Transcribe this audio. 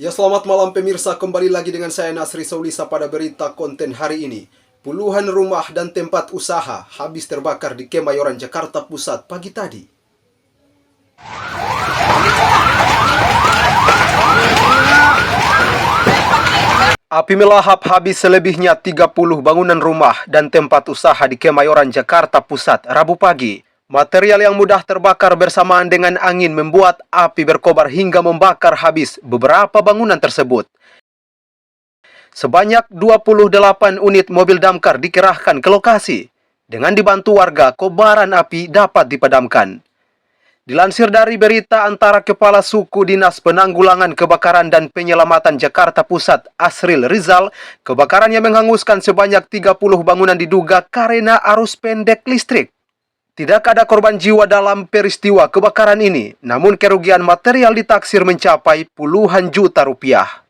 Ya, selamat malam pemirsa, kembali lagi dengan saya Nasri Saulisa pada berita konten hari ini. Puluhan rumah dan tempat usaha habis terbakar di Kemayoran, Jakarta Pusat pagi tadi. Api melahap habis selebihnya 30 bangunan rumah dan tempat usaha di Kemayoran, Jakarta Pusat Rabu pagi. Material yang mudah terbakar bersamaan dengan angin membuat api berkobar hingga membakar habis beberapa bangunan tersebut. Sebanyak 28 unit mobil damkar dikerahkan ke lokasi. Dengan dibantu warga, kobaran api dapat dipadamkan. Dilansir dari berita antara Kepala Suku Dinas Penanggulangan Kebakaran dan Penyelamatan Jakarta Pusat, Asril Rizal, kebakaran yang menghanguskan sebanyak 30 bangunan diduga karena arus pendek listrik. Tidak ada korban jiwa dalam peristiwa kebakaran ini, namun kerugian material ditaksir mencapai puluhan juta rupiah.